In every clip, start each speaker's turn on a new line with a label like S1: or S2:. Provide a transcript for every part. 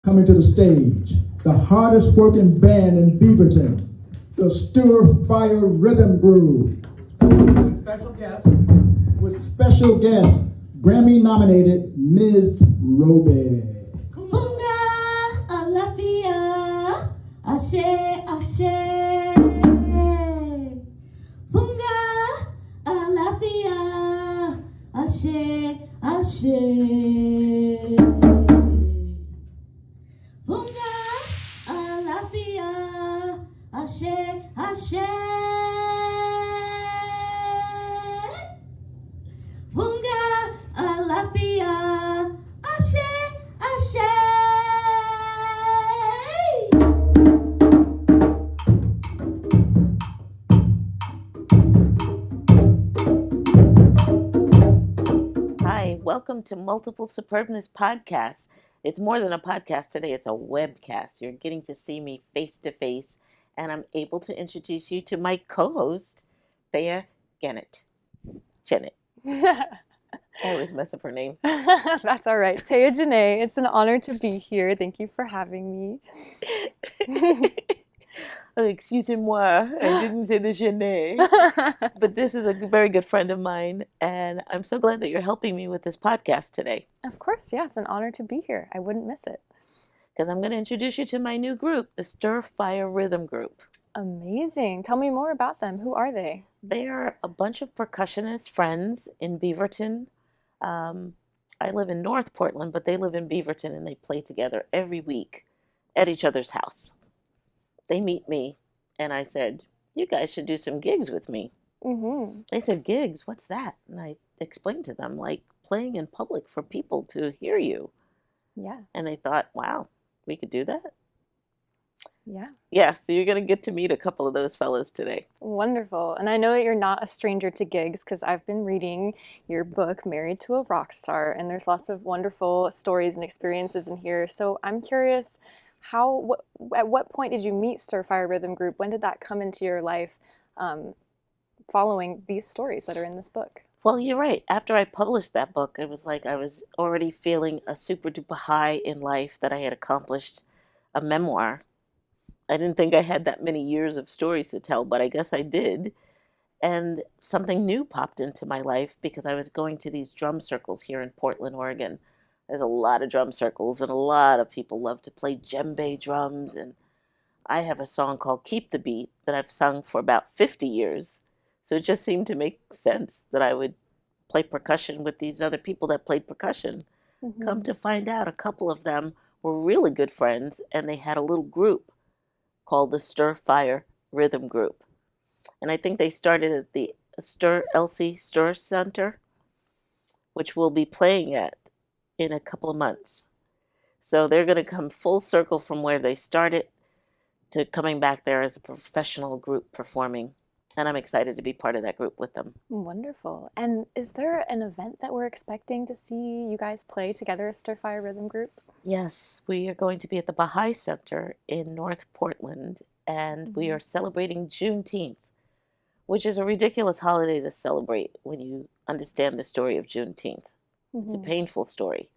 S1: Coming to the stage, the hardest working band in Beaverton, the Stuhr Fire Rhythm Group. With special guest, Grammy nominated Ms. rObi.
S2: Funga alafia, ashe ashe. Funga alafia, ashe ashe. Funga alafia, ashe ashe. Funga alafia, ashe ashe.
S3: Hi, welcome to Multiple Superbness podcast. It's more than a podcast today, it's a webcast. You're getting to see me face to face, and I'm able to introduce you to my co-host, Thea Janet. I always mess up her name.
S4: That's all right. Thea Janae, it's an honor to be here. Thank you for having me.
S3: Oh, excusez-moi, I didn't say the Janae. But this is a very good friend of mine, and I'm so glad that you're helping me with this podcast today.
S4: Of course, yeah, it's an honor to be here. I wouldn't miss it.
S3: Because I'm going to introduce you to my new group, the Stuhr Fire Rhythm Group.
S4: Amazing. Tell me more about them. Who are they?
S3: They are a bunch of percussionist friends in Beaverton. I live in North Portland, but they live in Beaverton, and they play together every week at each other's house. They meet me, and I said, you guys should do some gigs with me.
S4: Mm-hmm.
S3: They said, gigs? What's that? And I explained to them, like playing in public for people to hear you.
S4: Yes.
S3: And they thought, wow, we could do that?
S4: Yeah.
S3: Yeah, so you're going to get to meet a couple of those fellas today.
S4: Wonderful. And I know that you're not a stranger to gigs because I've been reading your book, Married to a Rock Star, and there's lots of wonderful stories and experiences in here. So I'm curious, at what point did you meet Stuhr Fire Rhythm Group? When did that come into your life following these stories that are in this book?
S3: Well, you're right. After I published that book, it was like I was already feeling a super duper high in life that I had accomplished a memoir. I didn't think I had that many years of stories to tell, but I guess I did. And something new popped into my life because I was going to these drum circles here in Portland, Oregon. There's a lot of drum circles, and a lot of people love to play djembe drums. And I have a song called Keep the Beat that I've sung for about 50 years. So it just seemed to make sense that I would play percussion with these other people that played percussion.
S4: Mm-hmm.
S3: Come to find out, a couple of them were really good friends, and they had a little group called the Stuhr Fire Rhythm Group. And I think they started at the Stuhr Center, which we'll be playing at in a couple of months. So they're going to come full circle from where they started to coming back there as a professional group performing. And I'm excited to be part of that group with them.
S4: Wonderful. And is there an event that we're expecting to see you guys play together as Stuhr Fire Rhythm Group?
S3: Yes, we are going to be at the Bahai Center in North Portland, and we are celebrating Juneteenth, which is a ridiculous holiday to celebrate when you understand the story of Juneteenth. It's a painful story,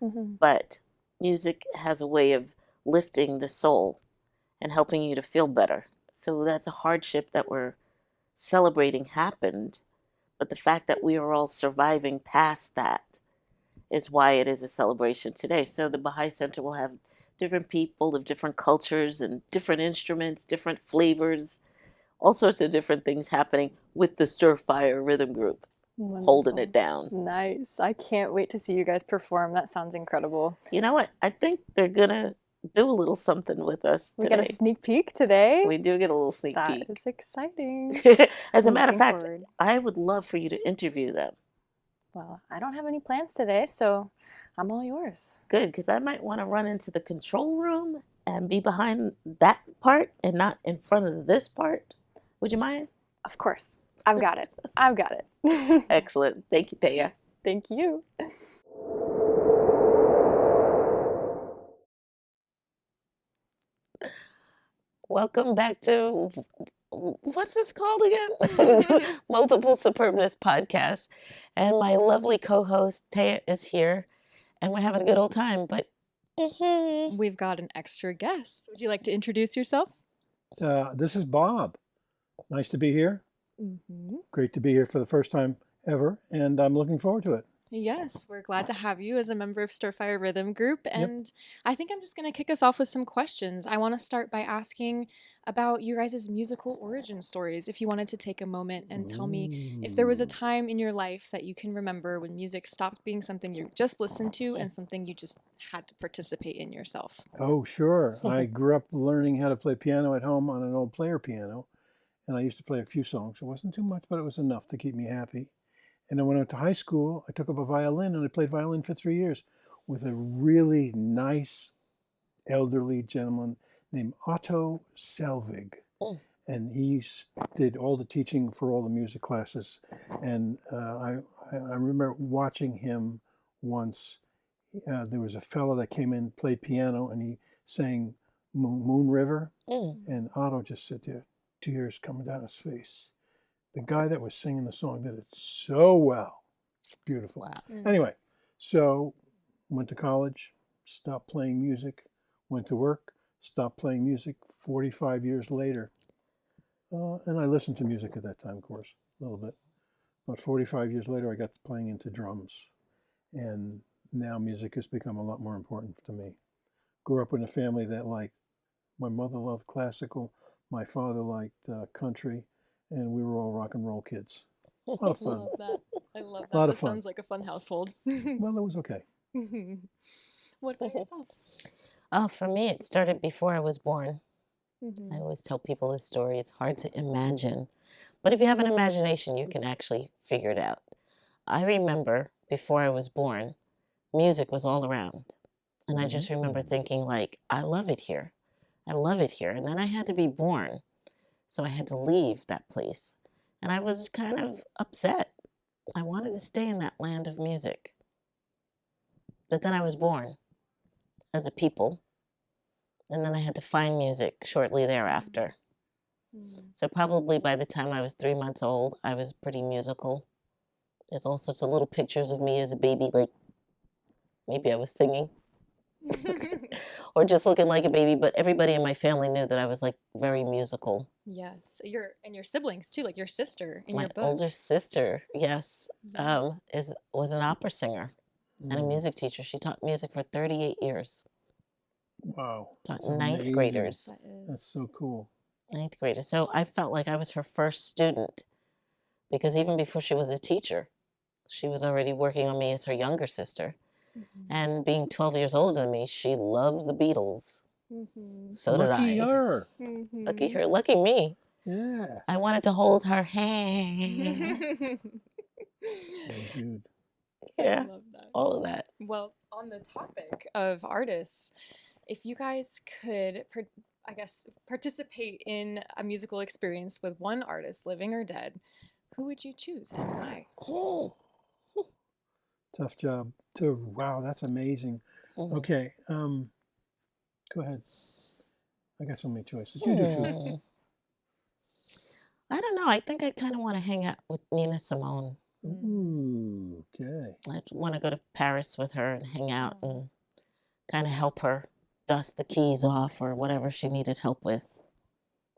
S3: but music has a way of lifting the soul and helping you to feel better. So that's a hardship that we're celebrating happened, but the fact that we are all surviving past that is why it is a celebration today. So the Bahai Center will have different people of different cultures and different instruments, different flavors, all sorts of different things happening with the Stuhr Fire Rhythm Group.
S4: Wonderful.
S3: Holding it down.
S4: Nice. I can't wait to see you guys perform. That sounds incredible.
S3: You know what? I think they're going to do a little something with us today.
S4: We got a sneak peek today.
S3: We do get a little sneak peek.
S4: That is exciting.
S3: As a matter of fact,
S4: forward.
S3: I would love for you to interview them.
S4: Well, I don't have any plans today, so I'm all yours.
S3: Good, because I might want to run into the control room and be behind that part and not in front of this part. Would you mind?
S4: Of course. I've got it. I've got it.
S3: Excellent. Thank you, Thea.
S4: Thank you.
S3: Welcome back to, what's this called again? Multiple Superbness podcast. And my lovely co-host, Thea, is here. And we're having a good old time. But
S4: We've got an extra guest. Would you like to introduce yourself?
S5: This is Bob. Nice to be here. Great to be here for the first time ever, and I'm looking forward to it.
S4: Yes, we're glad to have you as a member of Stuhr Rhythm Group. And I think I'm just going to kick us off with some questions. I want to start by asking about you guys' musical origin stories. If you wanted to take a moment and tell me if there was a time in your life that you can remember when music stopped being something you just listened to and something you just had to participate in yourself.
S5: Oh, sure. I grew up learning how to play piano at home on an old player piano, and I used to play a few songs. It wasn't too much, but it was enough to keep me happy. And then when I went to high school, I took up a violin, and I played violin for 3 years with a really nice elderly gentleman named Otto Selvig. And he did all the teaching for all the music classes. And I remember watching him once. There was a fellow that came in, played piano, and he sang Moon River. And Otto just sat there, tears coming down his face. The guy that was singing the song did it so well. Beautiful.
S3: Wow.
S5: Anyway, so went to college, stopped playing music, went to work, stopped playing music 45 years later. And I listened to music at that time, of course, a little bit. But 45 years later, I got to playing into drums. And now music has become a lot more important to me. Grew up in a family that my mother loved classical, my father liked country, and we were all rock and roll kids. A lot of
S4: I
S5: fun.
S4: love that. I love that.
S5: A lot of
S4: That
S5: fun.
S4: sounds like a fun household.
S5: Well, it was okay.
S4: What about yourself?
S3: For me, it started before I was born. I always tell people this story. It's hard to imagine. But if you have an imagination, you can actually figure it out. I remember before I was born, music was all around. And I just remember thinking, I love it here. I love it here. And then I had to be born. So I had to leave that place. And I was kind of upset. I wanted to stay in that land of music. But then I was born as a people. And then I had to find music shortly thereafter. So probably by the time I was 3 months old, I was pretty musical. There's all sorts of little pictures of me as a baby, maybe I was singing. Or just looking like a baby, but everybody in my family knew that I was very musical.
S4: Yes, your siblings too, like your sister in
S3: My
S4: your book.
S3: older sister, yes, was an opera singer and a music teacher. She taught music for 38 years.
S5: Wow.
S3: Taught
S5: That's
S3: ninth
S5: amazing.
S3: graders.
S5: That's so cool.
S3: Ninth graders. So I felt like I was her first student because even before she was a teacher, she was already working on me as her younger sister. And being 12 years older than me, she loved the Beatles. So did I.
S5: Lucky her.
S3: Lucky her. Lucky me.
S5: Yeah.
S3: I wanted to hold her hand.
S5: Oh, Jude.
S3: Yeah.
S4: I love that.
S3: All of that.
S4: Well, on the topic of artists, if you guys could, participate in a musical experience with one artist, living or dead, who would you choose and why?
S5: Tough job. Wow, that's amazing. Okay. Go ahead. I got so many choices. You do too.
S3: I don't know. I think I kind of want to hang out with Nina Simone.
S5: Ooh, okay.
S3: I want to go to Paris with her and hang out and kind of help her dust the keys off or whatever she needed help with,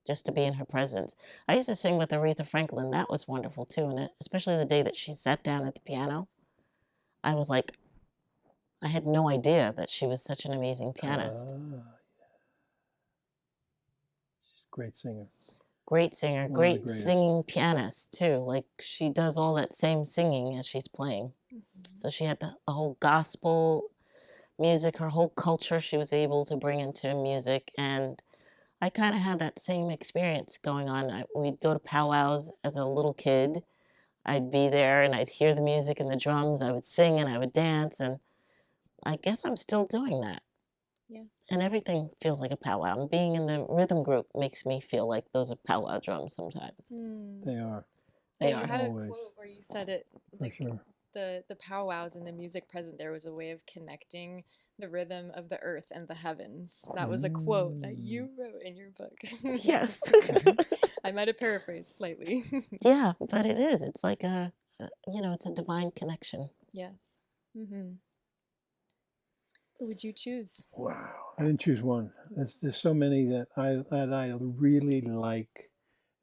S3: just to be in her presence. I used to sing with Aretha Franklin. That was wonderful too, and especially the day that she sat down at the piano. I was like, I had no idea that she was such an amazing pianist.
S5: Yeah. She's a great singer.
S3: Great singer,
S5: One of the
S3: great
S5: greatest.
S3: singing pianist too. She does all that same singing as she's playing. So she had the whole gospel music, her whole culture she was able to bring into music. And I kind of had that same experience going on. We'd go to powwows as a little kid. I'd be there and I'd hear the music and the drums. I would sing and I would dance. And I guess I'm still doing that.
S4: Yes.
S3: And everything feels like a powwow. And being in the rhythm group makes me feel like those are powwow drums sometimes.
S5: They are.
S3: They
S4: You
S3: are.
S4: had
S5: Always.
S4: a quote where you said it,
S5: For
S4: like
S5: sure.
S4: the powwows and the music present there was a way of connecting the rhythm of the earth and the heavens. That was a quote that you wrote in your book.
S3: Yes.
S4: I might have paraphrased slightly.
S3: Yeah, but it is. It's like it's a divine connection.
S4: Yes. Who would you choose?
S5: Wow. I didn't choose one. There's so many that I really like.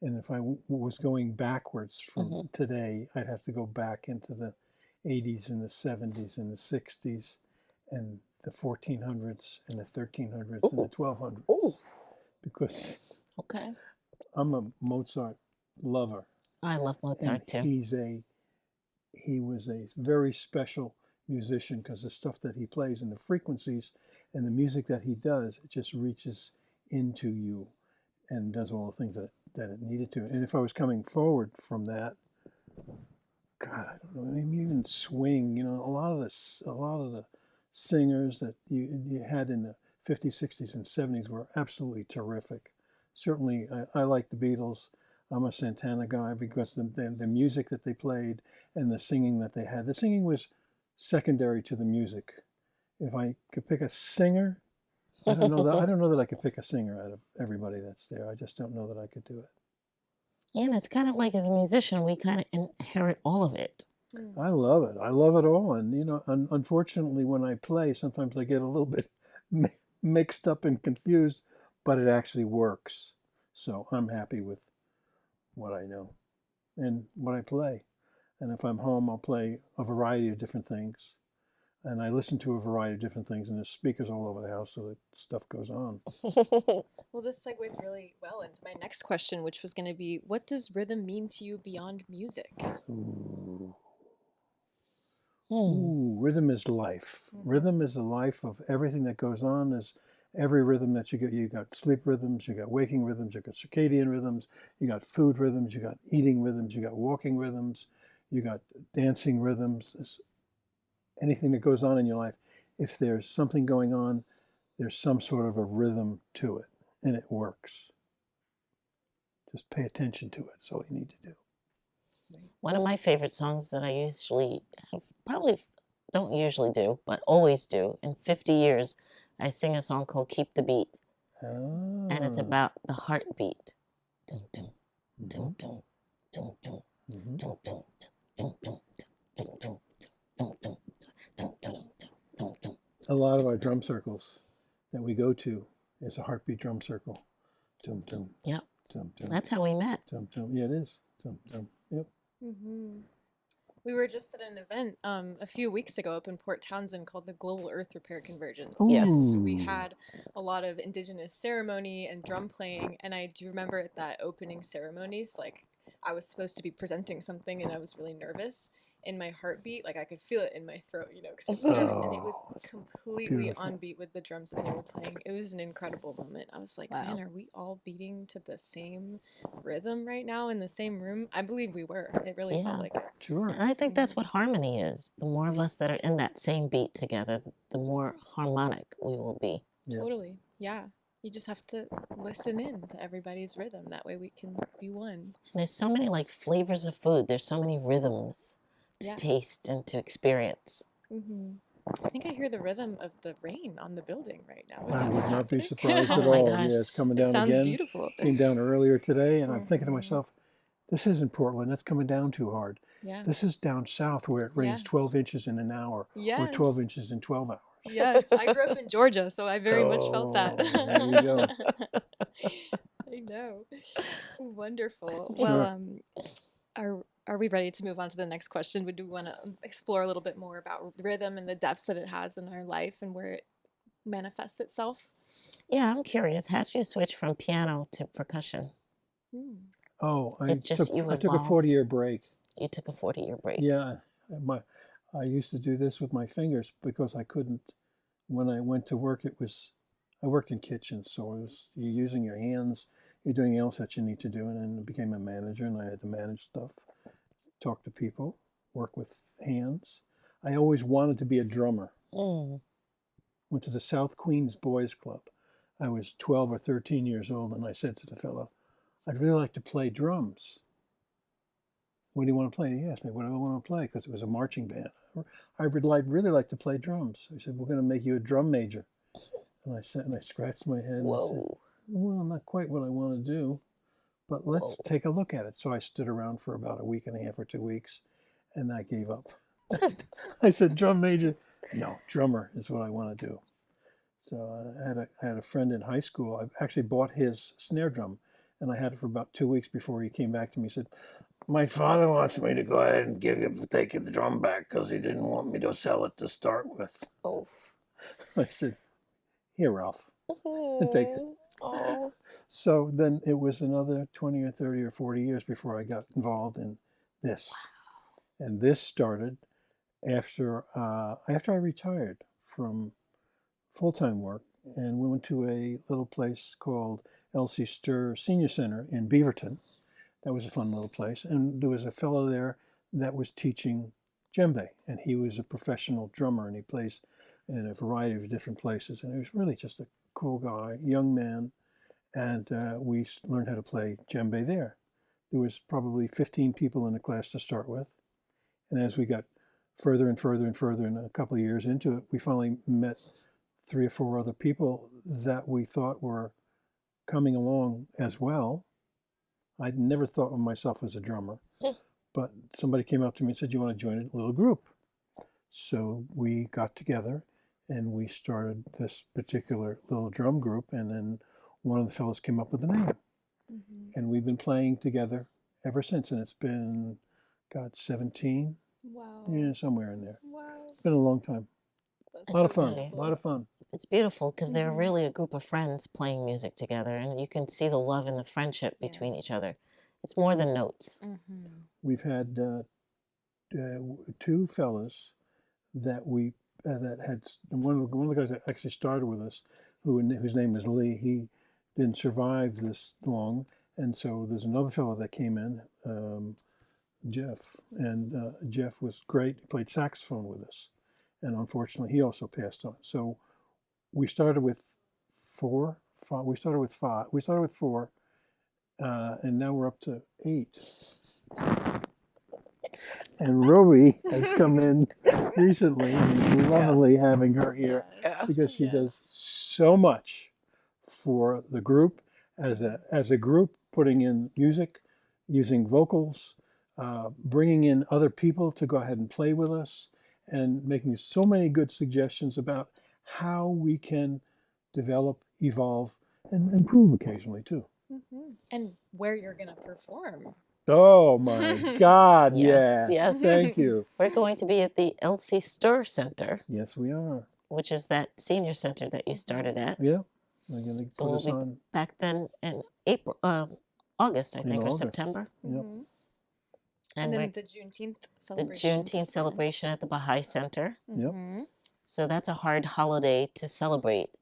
S5: And if I was going backwards from today, I'd have to go back into the 80s and the 70s and the 60s and the 1400s and the 1300s and the 1200s.
S3: Ooh.
S5: Because
S3: Okay.
S5: I'm a Mozart lover.
S3: I love Mozart
S5: And
S3: too.
S5: he was a very special musician because the stuff that he plays and the frequencies and the music that he does, it just reaches into you and does all the things that it needed to. And if I was coming forward from that, God, I don't know, maybe even swing. You know, a lot of the singers that you had in the 50s, 60s, and 70s were absolutely terrific. Certainly, I like the Beatles. I'm a Santana guy because the music that they played and the singing that they had. The singing was secondary to the music. If I could pick a singer, I don't know that I could pick a singer out of everybody that's there. I just don't know that I could do it.
S3: And it's kind of like as a musician, we kind of inherit all of it.
S5: I love it. I love it all. And, you know, unfortunately, when I play, sometimes I get a little bit mixed up and confused, but it actually works. So I'm happy with what I know and what I play. And if I'm home, I'll play a variety of different things. And I listen to a variety of different things, and there's speakers all over the house, so that stuff goes on.
S4: Well, this segues really well into my next question, which was going to be, what does rhythm mean to you beyond music?
S5: Ooh, rhythm is life. Rhythm is the life of everything that goes on. Is every rhythm that you get. You got sleep rhythms, you got waking rhythms, you got circadian rhythms, you got food rhythms, you got eating rhythms, you got walking rhythms, you got dancing rhythms. Anything that goes on in your life, if there's something going on, there's some sort of a rhythm to it, and it works. Just pay attention to it. That's all you need to do.
S3: One of my favorite songs that I usually don't usually do, but always do, in 50 years, I sing a song called Keep the Beat. And it's about the heartbeat. Dum, dum, dum, dum, dum, dum, dum, dum, dum, dum, dum, dum, dum, dum, dum.
S5: A lot of our drum circles that we go to is a heartbeat drum circle. Dum, dum,
S3: Yep.
S5: dum, dum,
S3: That's how we met.
S5: dum, dum. Yeah, it is. Dum, dum. Yep.
S4: We were just at an event a few weeks ago up in Port Townsend called the Global Earth Repair Convergence.
S3: Yes.
S4: We had a lot of indigenous ceremony and drum playing, and I do remember at that opening ceremonies, like I was supposed to be presenting something and I was really nervous. In my heartbeat, like I could feel it in my throat, you know, because I was nervous, and it was completely
S5: Beautiful.
S4: on beat with the drums that they were playing. It was an incredible moment. I was like,
S3: Wow.
S4: man, are we all beating to the same rhythm right now in the same room? I believe we were. It really felt
S3: Yeah.
S4: like it.
S5: Sure.
S3: And I think that's what harmony is. The more of us that are in that same beat together, the more harmonic we will be.
S5: Yeah.
S4: Totally. Yeah. You just have to listen in to everybody's rhythm. That way we can be one.
S3: And there's so many like flavors of food. There's so many rhythms to
S4: Yes.
S3: taste and to experience.
S4: I think I hear the rhythm of the rain on the building right now. Is
S5: I
S4: that
S5: would
S4: what's
S5: not be
S4: happening?
S5: surprised
S3: Oh
S5: at
S3: my
S5: all.
S3: gosh.
S5: Yeah, it's coming
S4: It
S5: down
S4: sounds
S5: again.
S4: beautiful.
S5: Came down earlier today, and I'm thinking to
S4: Mhm.
S5: myself, this isn't Portland. That's coming down too hard.
S4: Yeah.
S5: This is down south where it rains
S4: Yes.
S5: 12 inches in an hour or 12
S4: Yes.
S5: inches in 12 hours.
S4: Yes. I grew up in Georgia, so I very much felt that.
S5: Oh, there you go.
S4: I know. Wonderful.
S5: Sure.
S4: Well, are we ready to move on to the next question? Would we want to explore a little bit more about rhythm and the depths that it has in our life and where it manifests itself?
S3: Yeah, I'm curious. How'd you switch from piano to percussion?
S5: Oh, I
S3: It just-
S5: took
S3: you
S5: I took a
S3: evolved.
S5: 40-year break.
S3: You took a 40-year break.
S5: Yeah, I used to do this with my fingers because I couldn't. When I went to work, I worked in kitchens, so you're using your hands, you're doing anything else that you need to do, and then I became a manager, and I had to manage stuff, talk to people, work with hands. I always wanted to be a drummer.
S3: Mm.
S5: Went to the South Queens Boys Club. I was 12 or 13 years old, and I said to the fellow, I'd really like to play drums. What do you want to play? He asked me, what do I want to play? Because it was a marching band. I would really like to play drums. He said, we're going to make you a drum major. And I sat and I scratched my head and I said,
S3: Whoa.
S5: well, not quite what I want to do, but let's
S3: Whoa.
S5: take a look at it. So I stood around for about a week and a half or 2 weeks, and I gave up. I said, drum major? No, drummer is what I want to do. So I had a friend in high school. I actually bought his snare drum, and I had it for about 2 weeks before he came back to me. He said, "My father wants me to go ahead and take the drum back because he didn't want me to sell it to start with."
S3: Oh.
S5: I said, "Here, Ralph, take it."
S3: Oh.
S5: So then it was another 20 or 30 or 40 years before I got involved in this. And this started after I retired from full-time work, and we went to a little place called L.C. Stuhr Senior Center in Beaverton. That was a fun little place. And there was a fellow there that was teaching djembe, and he was a professional drummer, and he plays in a variety of different places. And he was really just a cool guy, young man, and we learned how to play djembe there. There was probably 15 people in the class to start with. And as we got further and further and further, and a couple of years into it, we finally met 3 or 4 other people that we thought were coming along as well. I'd never thought of myself as a drummer, but somebody came up to me and said, "You want to join a little group?" So we got together and we started this particular little drum group, and then one of the fellows came up with the name. And we've been playing together ever since, and it's been, God, 17?
S4: Wow.
S5: Yeah, somewhere in there.
S4: Wow.
S5: It's been a long time.
S4: That's
S5: A lot of
S4: so
S5: fun.
S4: beautiful.
S5: A lot of fun.
S3: It's beautiful because they're really a group of friends playing music together, and you can see the love and the friendship between each other. It's more than notes.
S5: We've had 2 fellas that we that had one of the guys that actually started with us, whose name is Lee. He didn't survive this long, and so there's another fellow that came in, Jeff, and Jeff was great. He played saxophone with us, and unfortunately, he also passed on. So we started with 4. We started with 5. We started with 4, and now we're up to 8. And rObi has come in recently, and it's lovely having her here because she does so much for the group as a group, putting in music, using vocals, bringing in other people to go ahead and play with us, and making so many good suggestions about how we can develop, evolve, and improve occasionally too.
S4: And where you're going to perform.
S5: Oh my God,
S3: Yes,
S5: yes.
S3: yes.
S5: Thank you.
S3: We're going to be at the L.C. Stuhr Center,
S5: Yes, we are.
S3: which is that senior center that you started at.
S5: Yeah. They're going to
S3: So
S5: put
S3: we'll
S5: us
S3: be
S5: on.
S3: back then in August, I
S5: In
S3: think, or
S5: August.
S3: September.
S5: Yep.
S4: And then
S3: we're-
S4: the Juneteenth
S3: the
S4: celebration.
S3: Juneteenth celebration at the Bahai Center.
S5: Yep.
S3: So that's a hard holiday to celebrate.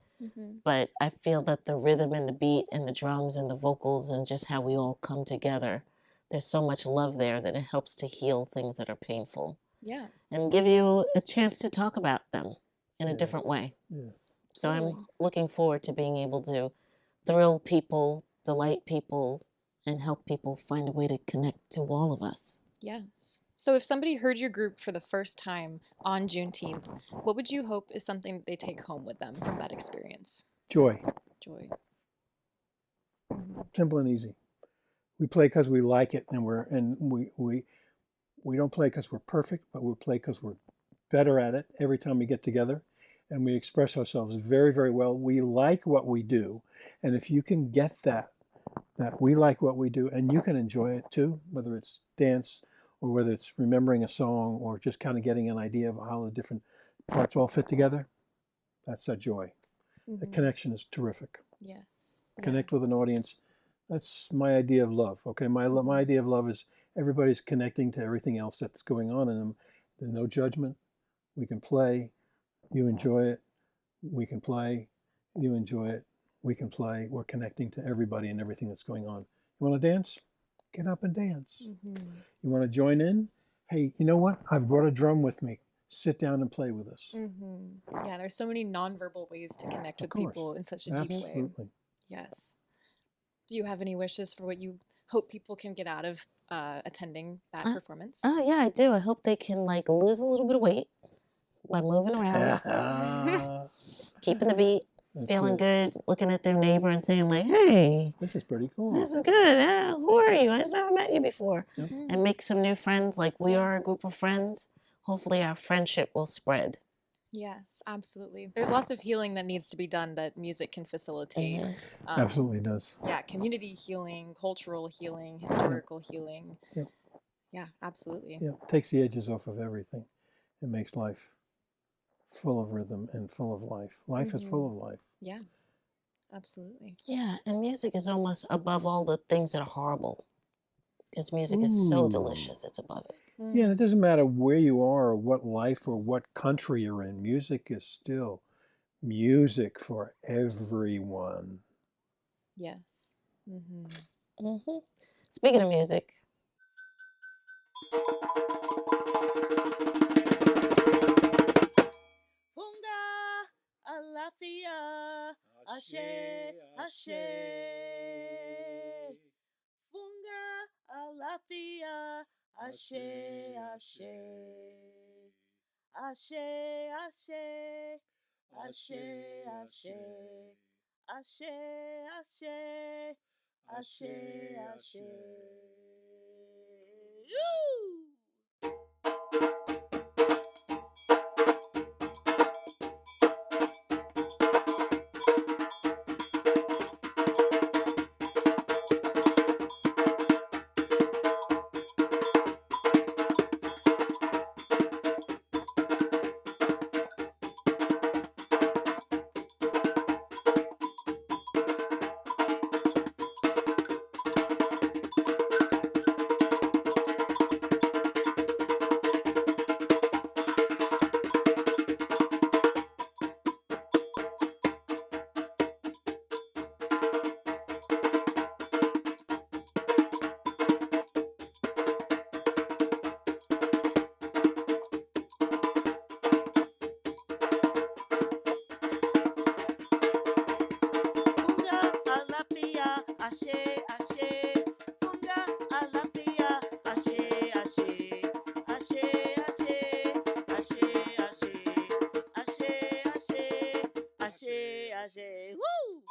S3: But I feel that the rhythm and the beat and the drums and the vocals and just how we all come together, there's so much love there that it helps to heal things that are painful
S4: Yeah.
S3: and give you a chance to talk about them in a different way.
S5: Yeah.
S3: So I'm looking forward to being able to thrill people, delight people, and help people find a way to connect to all of us.
S4: Yes. So if somebody heard your group for the first time on Juneteenth, what would you hope is something that they take home with them from that experience?
S5: Joy.
S4: Joy.
S5: Simple and easy. We play because we like it, and we don't play because we're perfect, but we play because we're better at it every time we get together, and we express ourselves very, very well. We like what we do, and if you can get that we like what we do, and you can enjoy it too, whether it's dance or whether it's remembering a song or just kind of getting an idea of how the different parts all fit together, that's a joy. The connection is terrific.
S4: Yes.
S5: Connect with an audience. That's my idea of love. Okay, my idea of love is everybody's connecting to everything else that's going on in them. There's no judgment. We can play. You enjoy it. We can play. You enjoy it. We can play. We're connecting to everybody and everything that's going on. You want to dance? Get up and dance. You want to join in? Hey, you know what? I've brought a drum with me. Sit down and play with us.
S4: Yeah, there's so many nonverbal ways to connect with
S5: course.
S4: people in such a deep way.
S5: Absolutely.
S4: Yes. Do you have any wishes for what you hope people can get out of attending that performance?
S3: Oh, yeah, I do. I hope they can lose a little bit of weight by moving around, keeping the beat,
S5: That's
S3: feeling
S5: it.
S3: good, looking at their neighbor and saying hey,
S5: This is pretty cool.
S3: this is good. Who are you? I've never met you before. And make some new friends like we are a group of friends. Hopefully our friendship will spread.
S4: Yes, absolutely. There's lots of healing that needs to be done that music can facilitate.
S3: Mhm.
S5: Absolutely does.
S4: Yeah, community healing, cultural healing,
S5: Yeah.
S4: historical healing.
S5: Yep.
S4: Yeah, absolutely.
S5: Yeah, takes the edges off of everything. It makes life full of rhythm and full of life. Life is full of life.
S4: Yeah, absolutely.
S3: Yeah, and music is almost above all the things that are horrible. Because music is so
S5: Ooh.
S3: delicious, it's above it.
S4: Mm.
S5: Yeah, and it doesn't matter where you are or what life or what country you're in. Music is still music for everyone.
S4: Yes. Mm-hmm.
S3: Hmm. Speaking of music, Funga, Alafia, Ashe, Ashe. Funga, Alafia, Ashe, Ashe. Ashe, Ashe, Ashe, Ashe. Ashe, Ashe, Ashe, Ashe. Yoo! Funga alapia, ashe, ashe. Funga alapia, ashe, ashe. Ashe, ashe, ashe, ashe. Ashe, ashe, ashe, ashe. Woo!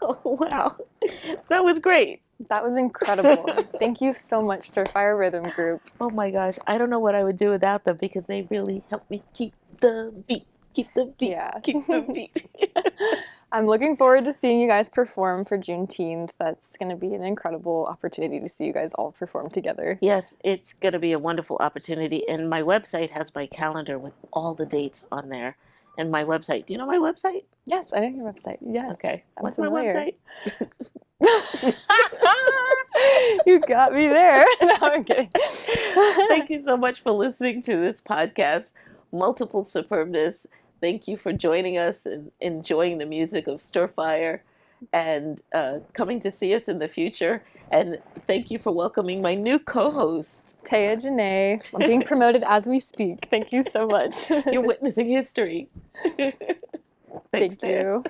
S3: Oh, wow. That was great.
S4: That was incredible. Thank you so much, Stuhr Rhythm Group.
S3: Oh my gosh. I don't know what I would do without them because they really helped me keep the beat. Keep the beat.
S4: Yeah.
S3: Keep the beat.
S4: I'm looking forward to seeing you guys perform for Juneteenth. That's going to be an incredible opportunity to see you guys all perform together.
S3: Yes, it's going to be a wonderful opportunity. And my website has my calendar with all the dates on there. And my website, do you know my website?
S4: Yes, I know your website. Yes.
S3: Okay.
S4: I'm
S3: What's
S4: familiar.
S3: my website?
S4: You got me there. No, I'm kidding.
S3: Thank you so much for listening to this podcast, Multiple Superbness. Thank you for joining us and enjoying the music of Stuhr and coming to see us in the future. And thank you for welcoming my new co-host,
S4: Thea Janae. I'm being promoted as we speak. Thank you so much.
S3: You're witnessing history. Thanks,
S4: Thank you.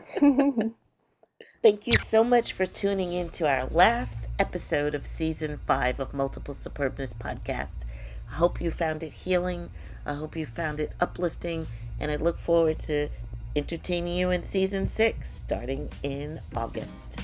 S3: Thank you so much for tuning in to our last episode of Season 5 of Multiple Superbness podcast. I hope you found it healing. I hope you found it uplifting. And I look forward to entertaining you in Season 6 starting in August.